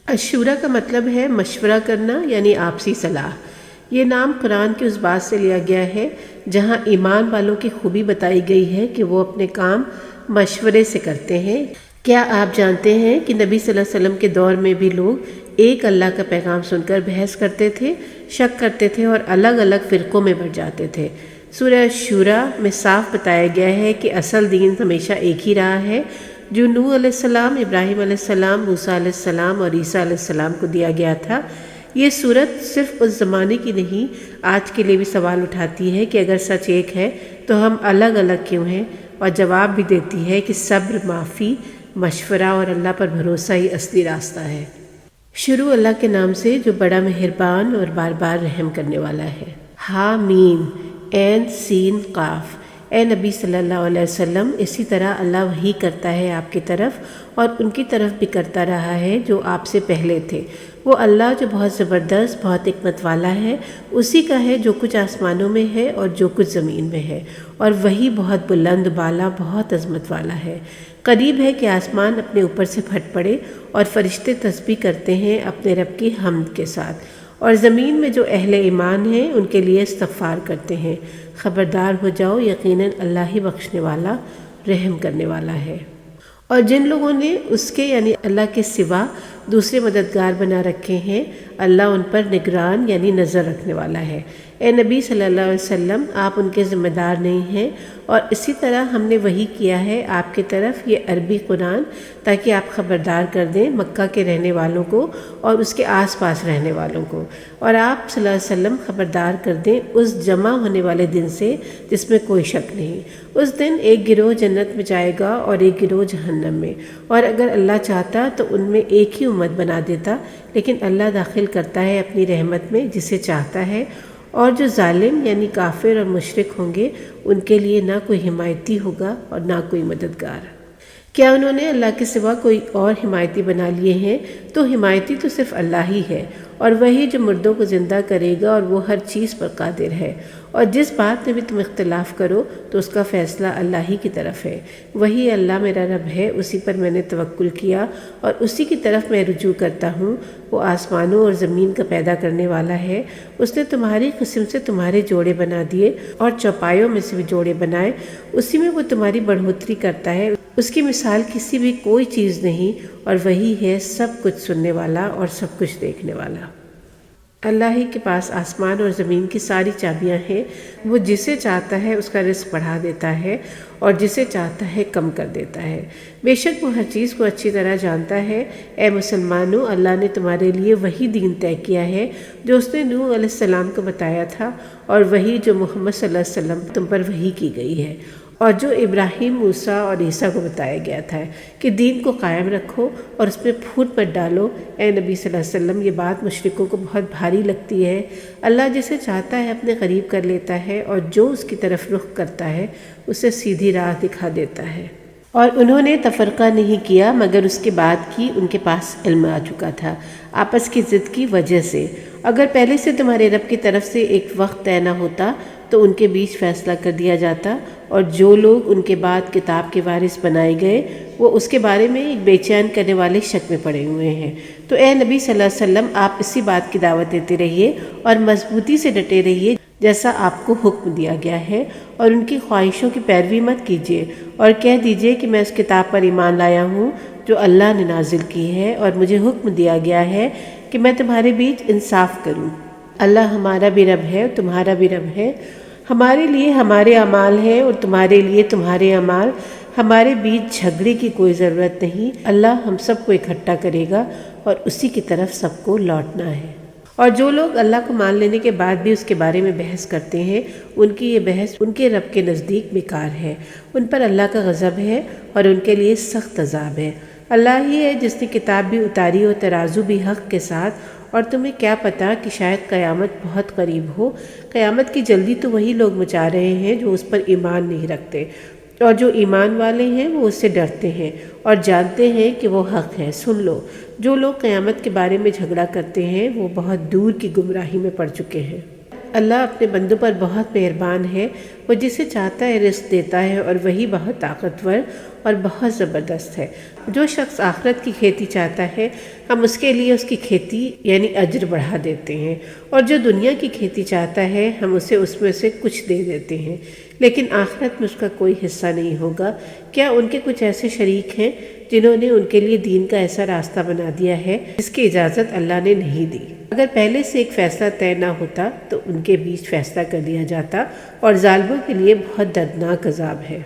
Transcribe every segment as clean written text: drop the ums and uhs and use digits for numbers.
اشورا کا مطلب ہے مشورہ کرنا، یعنی آپسی صلاح۔ یہ نام قرآن کی اس بات سے لیا گیا ہے جہاں ایمان والوں کی خوبی بتائی گئی ہے کہ وہ اپنے کام مشورے سے کرتے ہیں۔ کیا آپ جانتے ہیں کہ نبی صلی اللہ علیہ وسلم کے دور میں بھی لوگ ایک اللہ کا پیغام سن کر بحث کرتے تھے، شک کرتے تھے اور الگ الگ فرقوں میں بٹ جاتے تھے۔ سورہ شورا میں صاف بتایا گیا ہے کہ اصل دین ہمیشہ ایک ہی رہا ہے جو نوح علیہ السلام، ابراہیم علیہ السلام، موسیٰ علیہ السلام اور عیسیٰ علیہ السلام کو دیا گیا تھا۔ یہ صورت صرف اس زمانے کی نہیں، آج کے لیے بھی سوال اٹھاتی ہے کہ اگر سچ ایک ہے تو ہم الگ الگ کیوں ہیں، اور جواب بھی دیتی ہے کہ صبر، معافی، مشورہ اور اللہ پر بھروسہ ہی اصلی راستہ ہے۔ شروع اللہ کے نام سے جو بڑا مہربان اور بار بار رحم کرنے والا ہے۔ حامیم، عین سین قاف۔ اے نبی صلی اللہ علیہ وسلم، اسی طرح اللہ وحی کرتا ہے آپ کی طرف اور ان کی طرف بھی کرتا رہا ہے جو آپ سے پہلے تھے۔ وہ اللہ جو بہت زبردست، بہت حکمت والا ہے، اسی کا ہے جو کچھ آسمانوں میں ہے اور جو کچھ زمین میں ہے، اور وہی بہت بلند بالا، بہت عظمت والا ہے۔ قریب ہے کہ آسمان اپنے اوپر سے پھٹ پڑے اور فرشتے تسبیح کرتے ہیں اپنے رب کی حمد کے ساتھ، اور زمین میں جو اہل ایمان ہیں ان کے لیے استغفار کرتے ہیں۔ خبردار ہو جاؤ، یقیناً اللہ ہی بخشنے والا، رحم کرنے والا ہے۔ اور جن لوگوں نے اس کے یعنی اللہ کے سوا دوسرے مددگار بنا رکھے ہیں، اللہ ان پر نگران یعنی نظر رکھنے والا ہے۔ اے نبی صلی اللہ علیہ وسلم، آپ ان کے ذمہ دار نہیں ہیں، اور اسی طرح ہم نے وحی کیا ہے آپ کی طرف یہ عربی قرآن تاکہ آپ خبردار کر دیں مکہ کے رہنے والوں کو اور اس کے آس پاس رہنے والوں کو، اور آپ صلی اللہ علیہ وسلم خبردار کر دیں اس جمع ہونے والے دن سے جس میں کوئی شک نہیں۔ اس دن ایک گروہ جنت میں جائے گا اور ایک گروہ جہنم میں، اور اگر اللہ چاہتا تو ان میں ایک ہی امت بنا دیتا، لیکن اللہ داخل کرتا ہے اپنی رحمت میں جسے چاہتا ہے، اور جو ظالم یعنی کافر اور مشرک ہوں گے ان کے لیے نہ کوئی حمایتی ہوگا اور نہ کوئی مددگار۔ کیا انہوں نے اللہ کے سوا کوئی اور حمایتی بنا لیے ہیں؟ تو حمایتی تو صرف اللہ ہی ہے، اور وہی جو مردوں کو زندہ کرے گا، اور وہ ہر چیز پر قادر ہے۔ اور جس بات میں بھی تم اختلاف کرو تو اس کا فیصلہ اللہ ہی کی طرف ہے۔ وہی اللہ میرا رب ہے، اسی پر میں نے توکل کیا اور اسی کی طرف میں رجوع کرتا ہوں۔ وہ آسمانوں اور زمین کا پیدا کرنے والا ہے۔ اس نے تمہاری قسم سے تمہارے جوڑے بنا دیے اور چوپایوں میں سے بھی جوڑے بنائے، اسی میں وہ تمہاری بڑھوتری کرتا ہے۔ اس کی مثال کسی بھی کوئی چیز نہیں، اور وہی ہے سب کچھ سننے والا اور سب کچھ دیکھنے والا۔ اللہ ہی کے پاس آسمان اور زمین کی ساری چابیاں ہیں۔ وہ جسے چاہتا ہے اس کا رزق بڑھا دیتا ہے اور جسے چاہتا ہے کم کر دیتا ہے۔ بے شک وہ ہر چیز کو اچھی طرح جانتا ہے۔ اے مسلمانوں، اللہ نے تمہارے لیے وہی دین طے کیا ہے جو اس نے نوح علیہ السلام کو بتایا تھا، اور وہی جو محمد صلی اللہ علیہ وسلم تم پر وحی کی گئی ہے، اور جو ابراہیم، موسیٰ اور عیسیٰ کو بتایا گیا تھا کہ دین کو قائم رکھو اور اس میں پھوٹ مت ڈالو۔ اے نبی صلی اللہ علیہ وسلم، یہ بات مشرکوں کو بہت بھاری لگتی ہے۔ اللہ جسے چاہتا ہے اپنے قریب کر لیتا ہے، اور جو اس کی طرف رخ کرتا ہے اسے سیدھی راہ دکھا دیتا ہے۔ اور انہوں نے تفرقہ نہیں کیا مگر اس کے بعد کہ ان کے پاس علم آ چکا تھا، آپس کی ضد کی وجہ سے۔ اگر پہلے سے تمہارے رب کی طرف سے ایک وقت طے نہ ہوتا تو ان کے بیچ فیصلہ کر دیا جاتا، اور جو لوگ ان کے بعد کتاب کے وارث بنائے گئے وہ اس کے بارے میں ایک بے چین کرنے والے شک میں پڑے ہوئے ہیں۔ تو اے نبی صلی اللہ علیہ وسلم، آپ اسی بات کی دعوت دیتے رہیے اور مضبوطی سے ڈٹے رہیے جیسا آپ کو حکم دیا گیا ہے، اور ان کی خواہشوں کی پیروی مت کیجیے، اور کہہ دیجیے کہ میں اس کتاب پر ایمان لایا ہوں جو اللہ نے نازل کی ہے، اور مجھے حکم دیا گیا ہے کہ میں تمہارے بیچ انصاف کروں۔ اللہ ہمارا بھی رب ہے اور تمہارا بھی رب ہے، ہمارے لیے ہمارے اعمال ہیں اور تمہارے لیے تمہارے اعمال، ہمارے بیچ جھگڑے کی کوئی ضرورت نہیں۔ اللہ ہم سب کو اکٹھا کرے گا اور اسی کی طرف سب کو لوٹنا ہے۔ اور جو لوگ اللہ کو مان لینے کے بعد بھی اس کے بارے میں بحث کرتے ہیں، ان کی یہ بحث ان کے رب کے نزدیک بیکار ہے۔ ان پر اللہ کا غضب ہے اور ان کے لیے سخت عذاب ہے۔ اللہ ہی ہے جس نے کتاب بھی اتاری اور ترازو بھی حق کے ساتھ، اور تمہیں کیا پتہ کہ شاید قیامت بہت قریب ہو۔ قیامت کی جلدی تو وہی لوگ مچا رہے ہیں جو اس پر ایمان نہیں رکھتے، اور جو ایمان والے ہیں وہ اس سے ڈرتے ہیں اور جانتے ہیں کہ وہ حق ہے۔ سن لو، جو لوگ قیامت کے بارے میں جھگڑا کرتے ہیں وہ بہت دور کی گمراہی میں پڑ چکے ہیں۔ اللہ اپنے بندوں پر بہت مہربان ہے، وہ جسے چاہتا ہے رزق دیتا ہے، اور وہی بہت طاقتور اور بہت زبردست ہے۔ جو شخص آخرت کی کھیتی چاہتا ہے، ہم اس کے لیے اس کی کھیتی یعنی اجر بڑھا دیتے ہیں، اور جو دنیا کی کھیتی چاہتا ہے ہم اسے اس میں سے کچھ دے دیتے ہیں، لیکن آخرت میں اس کا کوئی حصہ نہیں ہوگا۔ کیا ان کے کچھ ایسے شریک ہیں جنہوں نے ان کے لیے دین کا ایسا راستہ بنا دیا ہے جس کی اجازت اللہ نے نہیں دی؟ اگر پہلے سے ایک فیصلہ طے نہ ہوتا تو ان کے بیچ فیصلہ کر دیا جاتا، اور ظالموں کے لیے بہت دردناک عذاب ہے۔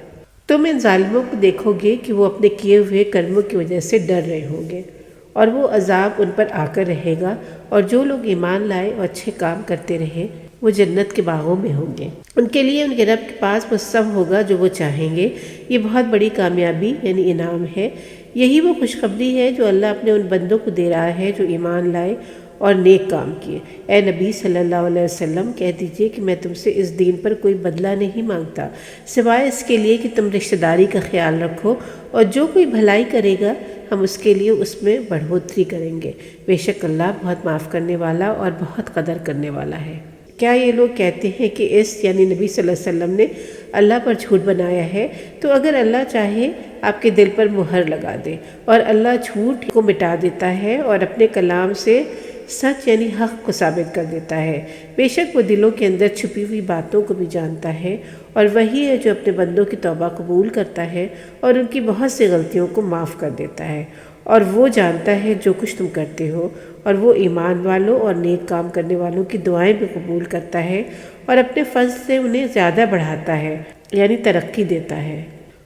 تم ان ظالموں کو دیکھو گے کہ وہ اپنے کیے ہوئے کرموں کی وجہ سے ڈر رہے ہوں گے، اور وہ عذاب ان پر آ کر رہے گا، اور جو لوگ ایمان لائے اور اچھے کام کرتے رہے وہ جنت کے باغوں میں ہوں گے۔ ان کے لیے ان کے رب کے پاس وہ سب ہوگا جو وہ چاہیں گے۔ یہ بہت بڑی کامیابی یعنی انعام ہے۔ یہی وہ خوشخبری ہے جو اللہ اپنے ان بندوں کو دے رہا ہے جو ایمان لائے اور نیک کام کیے۔ اے نبی صلی اللہ علیہ وسلم، کہہ دیجئے کہ میں تم سے اس دین پر کوئی بدلہ نہیں مانگتا، سوائے اس کے لیے کہ تم رشتہ داری کا خیال رکھو، اور جو کوئی بھلائی کرے گا ہم اس کے لیے اس میں بڑھوتری کریں گے۔ بے شک اللہ بہت معاف کرنے والا اور بہت قدر کرنے والا ہے۔ کیا یہ لوگ کہتے ہیں کہ اس یعنی نبی صلی اللہ علیہ وسلم نے اللہ پر جھوٹ بنایا ہے؟ تو اگر اللہ چاہے آپ کے دل پر مہر لگا دے، اور اللہ جھوٹ کو مٹا دیتا ہے اور اپنے کلام سے سچ یعنی حق کو ثابت کر دیتا ہے۔ بے شک وہ دلوں کے اندر چھپی ہوئی باتوں کو بھی جانتا ہے، اور وہی ہے جو اپنے بندوں کی توبہ قبول کرتا ہے اور ان کی بہت سی غلطیوں کو معاف کر دیتا ہے، اور وہ جانتا ہے جو کچھ تم کرتے ہو، اور وہ ایمان والوں اور نیک کام کرنے والوں کی دعائیں بھی قبول کرتا ہے، اور اپنے فضل سے انہیں زیادہ بڑھاتا ہے یعنی ترقی دیتا ہے،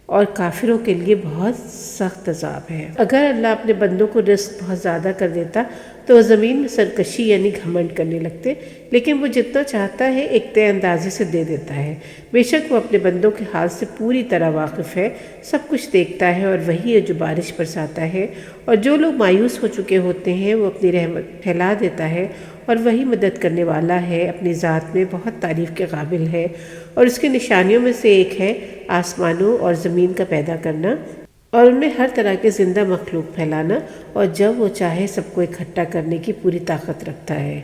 اور کافروں کے لیے بہت سخت عذاب ہے۔ اگر اللہ اپنے بندوں کو رزق بہت زیادہ کر دیتا تو وہ زمین میں سرکشی یعنی گھمنڈ کرنے لگتے، لیکن وہ جتنا چاہتا ہے ایک طے اندازے سے دے دیتا ہے۔ بے شک وہ اپنے بندوں کے حال سے پوری طرح واقف ہے، سب کچھ دیکھتا ہے، اور وہی ہے جو بارش برساتا ہے، اور جو لوگ مایوس ہو چکے ہوتے ہیں وہ اپنی رحمت پھیلا دیتا ہے، اور وہی مدد کرنے والا ہے، اپنی ذات میں بہت تعریف کے قابل ہے۔ اور اس کی نشانیوں میں سے ایک ہے آسمانوں اور زمین کا پیدا کرنا، اور ان میں ہر طرح کے زندہ مخلوق پھیلانا، اور جب وہ چاہے سب کو اکٹھا کرنے کی پوری طاقت رکھتا ہے۔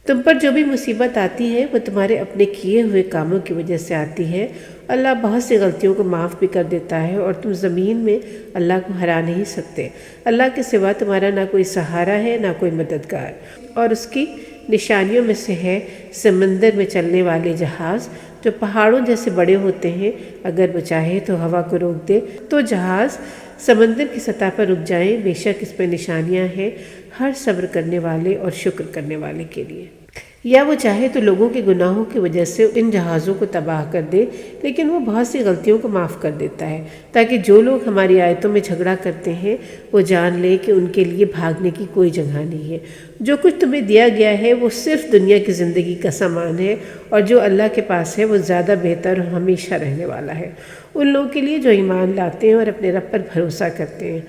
تم پر جو بھی مصیبت آتی ہے وہ تمہارے اپنے کیے ہوئے کاموں کی وجہ سے آتی ہے۔ اللہ بہت سی غلطیوں کو معاف بھی کر دیتا ہے، اور تم زمین میں اللہ کو ہرا نہیں سکتے۔ اللہ کے سوا تمہارا نہ کوئی سہارا ہے نہ کوئی مددگار۔ اور اس کی نشانیوں میں سے ہے سمندر میں چلنے والے جہاز جو پہاڑوں جیسے بڑے ہوتے ہیں، اگر وہ چاہے تو ہوا کو روک دے تو جہاز سمندر کی سطح پر رک جائیں۔ بے شک اس میں نشانیاں ہیں ہر صبر کرنے والے اور شکر کرنے والے کے لیے۔ یا وہ چاہے تو لوگوں کے گناہوں کی وجہ سے ان جہازوں کو تباہ کر دے، لیکن وہ بہت سی غلطیوں کو معاف کر دیتا ہے، تاکہ جو لوگ ہماری آیتوں میں جھگڑا کرتے ہیں وہ جان لے کہ ان کے لیے بھاگنے کی کوئی جگہ نہیں ہے۔ جو کچھ تمہیں دیا گیا ہے وہ صرف دنیا کی زندگی کا سامان ہے، اور جو اللہ کے پاس ہے وہ زیادہ بہتر اور ہمیشہ رہنے والا ہے ان لوگوں کے لیے جو ایمان لاتے ہیں اور اپنے رب پر بھروسہ کرتے ہیں،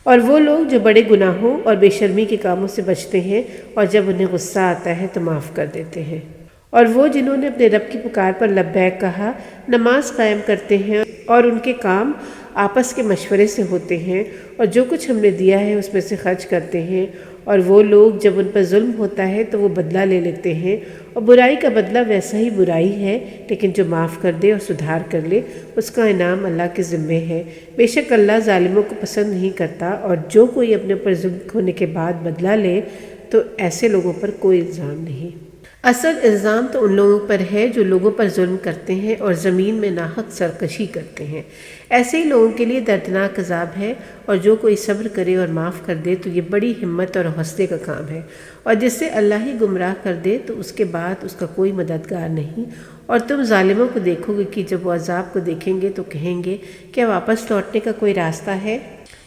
اور وہ لوگ جو بڑے گناہوں اور بے شرمی کے کاموں سے بچتے ہیں، اور جب انہیں غصہ آتا ہے تو معاف کر دیتے ہیں۔ اور وہ جنہوں نے اپنے رب کی پکار پر لبیک کہا، نماز قائم کرتے ہیں، اور ان کے کام آپس کے مشورے سے ہوتے ہیں، اور جو کچھ ہم نے دیا ہے اس میں سے خرچ کرتے ہیں۔ اور وہ لوگ جب ان پر ظلم ہوتا ہے تو وہ بدلہ لے لیتے ہیں، اور برائی کا بدلہ ویسا ہی برائی ہے، لیکن جو معاف کر دے اور سدھار کر لے اس کا انعام اللہ کے ذمے ہے۔ بے شک اللہ ظالموں کو پسند نہیں کرتا، اور جو کوئی اپنے پر ظلم ہونے کے بعد بدلہ لے تو ایسے لوگوں پر کوئی الزام نہیں۔ اصل الزام تو ان لوگوں پر ہے جو لوگوں پر ظلم کرتے ہیں اور زمین میں ناحق سرکشی کرتے ہیں۔ ایسے ہی لوگوں کے لیے دردناک عذاب ہے، اور جو کوئی صبر کرے اور معاف کر دے تو یہ بڑی ہمت اور حوصلے کا کام ہے، اور جس سے اللہ ہی گمراہ کر دے تو اس کے بعد اس کا کوئی مددگار نہیں۔ اور تم ظالموں کو دیکھو گے کہ جب وہ عذاب کو دیکھیں گے تو کہیں گے کیا واپس لوٹنے کا کوئی راستہ ہے؟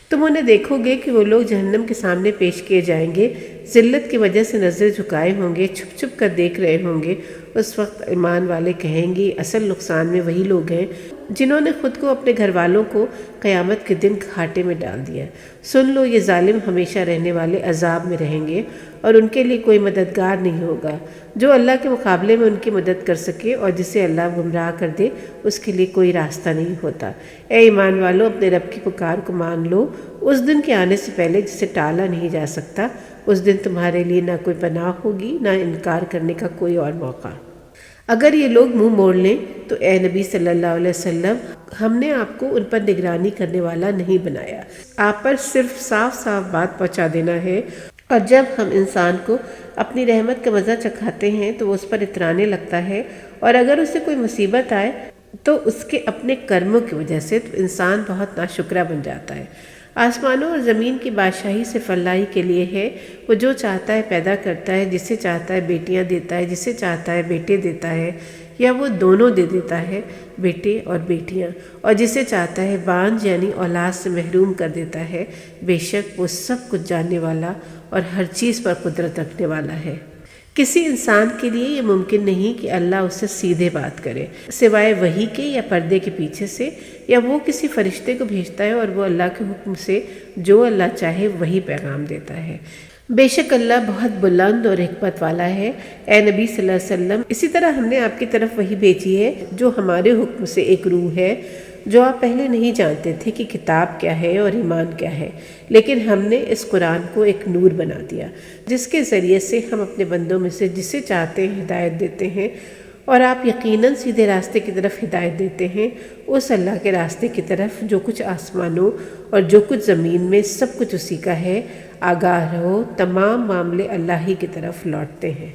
تم انہیں دیکھو گے کہ وہ لوگ جہنم کے سامنے پیش کیے جائیں گے، ذلت کی وجہ سے نظر جھکائے ہوں گے، چھپ چھپ کر دیکھ رہے ہوں گے۔ اس وقت ایمان والے کہیں گے اصل نقصان میں وہی لوگ ہیں جنہوں نے خود کو اپنے گھر والوں کو قیامت کے دن گھاٹے میں ڈال دیا۔ سن لو، یہ ظالم ہمیشہ رہنے والے عذاب میں رہیں گے، اور ان کے لیے کوئی مددگار نہیں ہوگا جو اللہ کے مقابلے میں ان کی مدد کر سکے، اور جسے اللہ گمراہ کر دے اس کے لیے کوئی راستہ نہیں ہوتا۔ اے ایمان والو، اپنے رب کی پکار کو مان لو اس دن کے آنے سے پہلے جسے ٹالا نہیں جا سکتا۔ اس دن تمہارے لیے نہ کوئی پناہ ہوگی نہ انکار کرنے کا کوئی اور موقع۔ اگر یہ لوگ منہ موڑ لیں تو اے نبی صلی اللہ علیہ وسلم، ہم نے آپ کو ان پر نگرانی کرنے والا نہیں بنایا، آپ پر صرف صاف صاف بات پہنچا دینا ہے۔ اور جب ہم انسان کو اپنی رحمت کا مزہ چکھاتے ہیں تو وہ اس پر اترانے لگتا ہے، اور اگر اسے کوئی مصیبت آئے تو اس کے اپنے کرموں کی وجہ سے تو انسان بہت ناشکرہ بن جاتا ہے۔ آسمانوں اور زمین کی بادشاہی صرف اللہ ہی کے لیے ہے۔ وہ جو چاہتا ہے پیدا کرتا ہے، جسے چاہتا ہے بیٹیاں دیتا ہے، جسے چاہتا ہے بیٹے دیتا ہے، یا وہ دونوں دے دیتا ہے، بیٹے اور بیٹیاں، اور جسے چاہتا ہے بانجھ یعنی اولاد سے محروم کر دیتا ہے۔ بے شک وہ سب کچھ جاننے والا اور ہر چیز پر قدرت رکھنے والا ہے۔ کسی انسان کے لیے یہ ممکن نہیں کہ اللہ اس سے سیدھے بات کرے سوائے وحی کے یا پردے کے پیچھے سے، یا وہ کسی فرشتے کو بھیجتا ہے اور وہ اللہ کے حکم سے جو اللہ چاہے وہی پیغام دیتا ہے۔ بے شک اللہ بہت بلند اور حکمت والا ہے۔ اے نبی صلی اللہ علیہ وسلم، اسی طرح ہم نے آپ کی طرف وحی بھیجی ہے جو ہمارے حکم سے ایک روح ہے، جو آپ پہلے نہیں جانتے تھے کہ کتاب کیا ہے اور ایمان کیا ہے، لیکن ہم نے اس قرآن کو ایک نور بنا دیا جس کے ذریعے سے ہم اپنے بندوں میں سے جسے چاہتے ہیں ہدایت دیتے ہیں، اور آپ یقیناً سیدھے راستے کی طرف ہدایت دیتے ہیں، اس اللہ کے راستے کی طرف جو کچھ آسمانوں اور جو کچھ زمین میں سب کچھ اسی کا ہے۔ آگاہ رہو، تمام معاملے اللہ ہی کی طرف لوٹتے ہیں۔